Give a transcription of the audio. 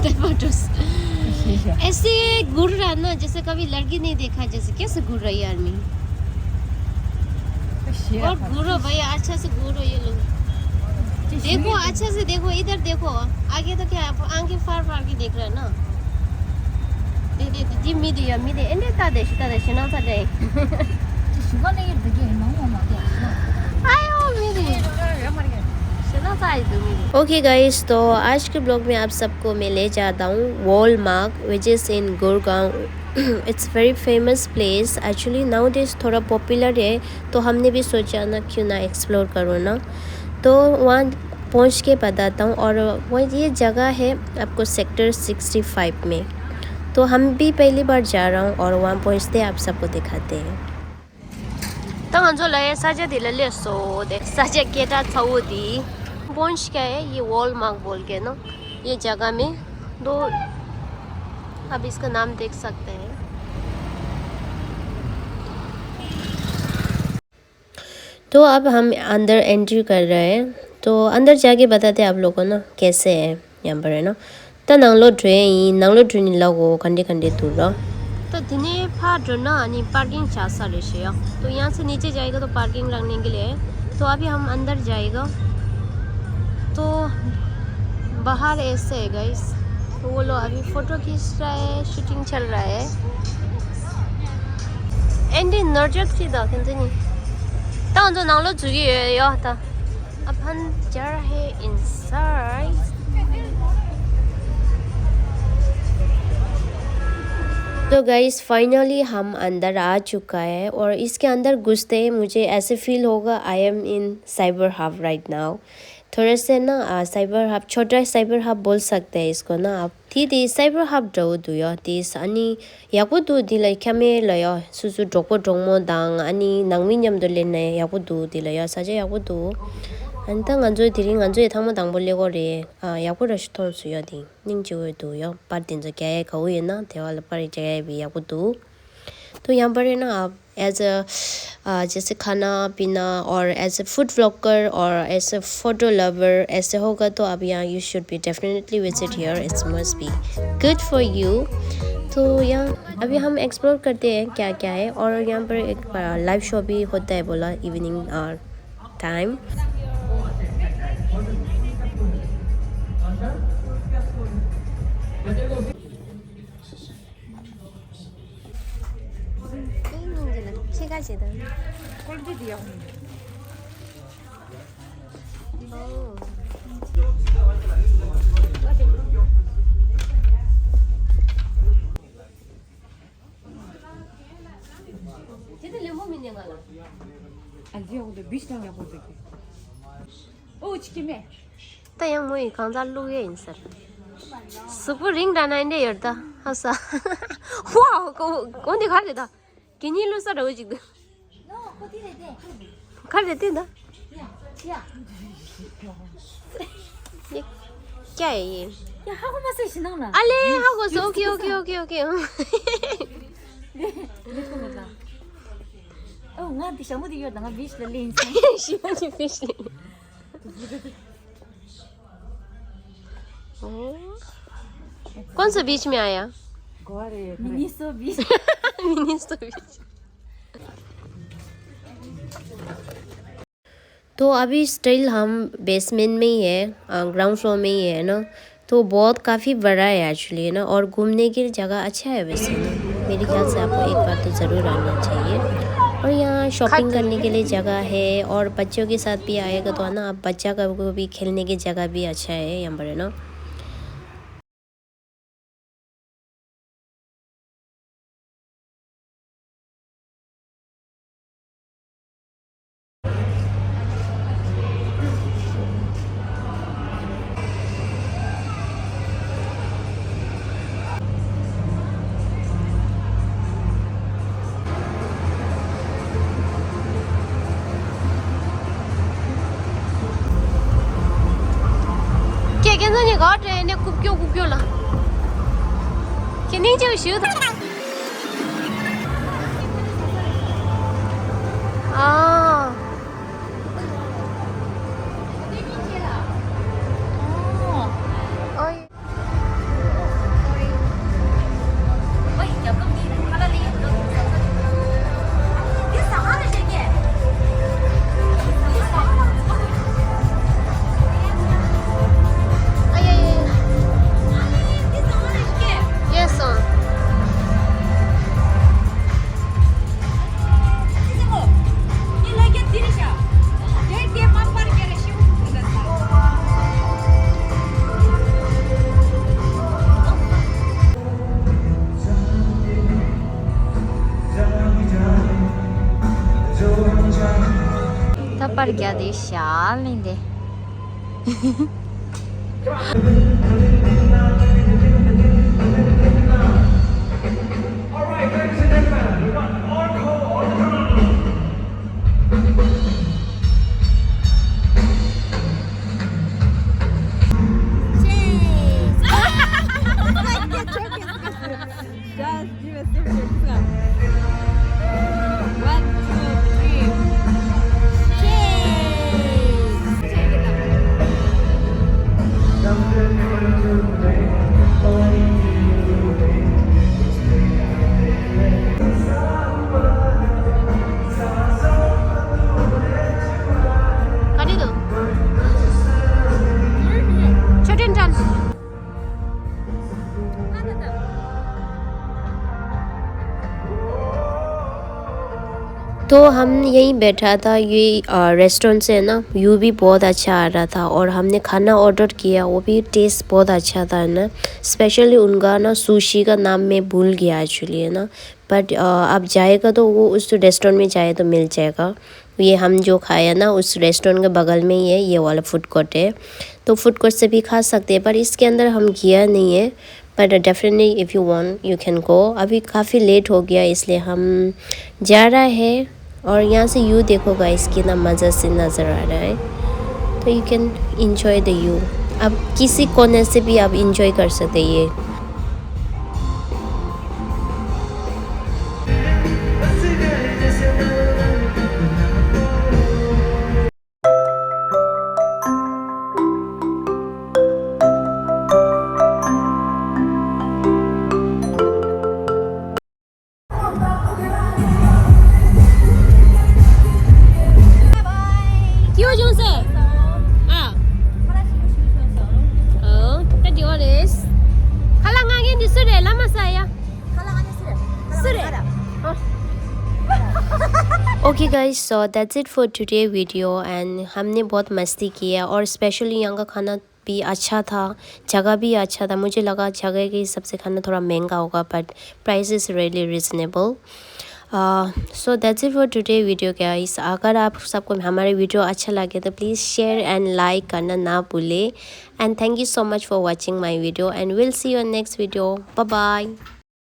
Tomatoes ऐसे घूर रहा ना जैसे कभी लड़की नहीं देखा, जैसे कैसे घूर रही है आदमी। और घूरो भैया, अच्छा से घूरो। ये लोग देखो, अच्छा से देखो, इधर देखो, आगे तो क्या आगे फार फार के देख रहा है ना। दे दे दे जी मी दिया मी दे एंड तादे शना तादे आयो मी दे शना तादे दो मी दे। ओके गाइस, तो आज के ब्लॉग में आप सबको मैं ले जाता हूँ wall mark which is in Gurgaon. It's very famous place actually, now days थोड़ा पॉपुलर है, तो हमने भी सोचा ना क्यों ना एक्सप्लोर करो ना। तो वहाँ पहुँच के बताता हूँ। और वह ये जगह है आपको सेक्टर 65 में। तो हम भी पहली बार जा रहा हूँ और वहाँ पहुँचते आप सबको दिखाते हैं। तंग जो ले साजे दिले ले सो दे साजे केटा छौदी पहुँच गए ये वॉल मार्क बोल के ना, ये जगह में। दो अब इसका नाम देख सकते हैं। तो अब हम अंदर एंट्री कर रहे हैं, तो अंदर जाके बताते हैं आप लोगों को ना कैसे है यहाँ पर, है ना। तो नंगलो ड्रेन लगो खंडे खंडे दूर। तो दिने फाड़ ना नहीं पार्किंग चासा रेशे, तो यहाँ से नीचे जाएगा तो पार्किंग रखने के लिए है। तो अभी हम अंदर जाएगा, तो बाहर ऐसे है गाइस। तो वो लोग अभी फोटो खींच रहा है, शूटिंग चल रहा है। एंडी नर्जर थी दा किंतु当着拿了主意要的 अपन जा रहे इनसाइड। तो गाइस फाइनली हम अंदर आ चुका है, और इसके अंदर घुसते ही मुझे ऐसे फील होगा I am in cyber hub right now. थोड़े से ना साइबर हब, छोटा साइबर हब बोल सकते हैं इसको ना आप। थी साइबर हब दो दुया तीस अनि याको दो दिलाई क्या में लया सुसु ड्रोपो ड्रोमो दांग अनि नंगमिन्यम दो लेने याको दो दिलाया साजे याको दो अंता ngανजोय दिरिंग ngανजोय थांग दांग बोले को रे याको रेस्टोरेंट सुया दी निंग जो दो या पार दिन जो क्या है खाओ ये ना तेवाल पर जगह भी याको दो। तो यहाँ पर है ना आप एज अ जैसे खाना पीना और एज ए फूड व्लॉगर और एज ए फोटो लवर ऐसे होगा, तो आप यहाँ you should be definitely visit here, it's must be good for you. तो यहाँ अभी हम एक्सप्लोर करते हैं क्या क्या है। और यहाँ पर एक लाइव शो भी होता है बोला evening time. Tayang mo ikang dalu ye insar. Super ring dana inde yerda. Hasa. Wow, ko ni khar da. Kini lu sa roji da. No, ko di de. Khar देते ना? या ये क्या है ये? या हागो मासे शिनाना. अले हागो so okay okay okay okay. देखो मतलब. Oh, nggak bisa mau dia dengan bis lelin. Siapa sih bis lelin? कौन सा बीच में आया? मिनिस्टो बीच। मिनिस्टो बीच। तो अभी स्टिल हम बेसमेंट में ही है, ग्राउंड फ्लोर में ही है ना। तो बहुत काफ़ी बड़ा है एक्चुअली, है ना। और घूमने की जगह अच्छा है वैसे ना, मेरे ख्याल से आपको एक बार तो ज़रूर आना चाहिए। और यहाँ शॉपिंग करने के लिए जगह है, और बच्चों के साथ भी आएगा तो है ना, आप बच्चा को भी खेलने की जगह भी अच्छा है यहाँ पर, है ना। có trên nó cục kêu là cái này chơi xíu thôi à ôi Barca di scialinde. तो हम यहीं बैठा था, ये रेस्टोरेंट से ना व्यू भी बहुत अच्छा आ रहा था और हमने खाना ऑर्डर किया, वो भी टेस्ट बहुत अच्छा था ना। स्पेशली उनका ना सुशी का नाम मैं भूल गया एक्चुअली है ना, बट आप जाएगा तो वो उस रेस्टोरेंट में जाए तो मिल जाएगा। ये हम जो खाया ना उस रेस्टोरेंट के बगल में ही है, ये वाला फूड कोर्ट है, तो फूड कोर्ट से भी खा सकते हैं, पर इसके अंदर हम किया नहीं है। But definitely if you want you can go. अभी काफ़ी लेट हो गया इसलिए हम जा रहा है। और यहाँ से व्यू देखो गाइस, कितना मज़े से नज़र आ रहा है, तो you can enjoy the view. अब किसी कोने से भी आप इंजॉय कर सकते ये। Okay guys, so that's it for today video and हमने बहुत मस्ती किया और स्पेशली यहाँ का खाना भी अच्छा था, जगह भी अच्छा था। मुझे लगा जगह के हिसाब से खाना थोड़ा महंगा होगा, but price is really reasonable. So that's it for today video guys. अगर आप सबको हमारे वीडियो अच्छा लगे तो प्लीज़ शेयर एंड लाइक करना ना भूले। And thank you so much for watching my video and will see you in next video. Bye bye.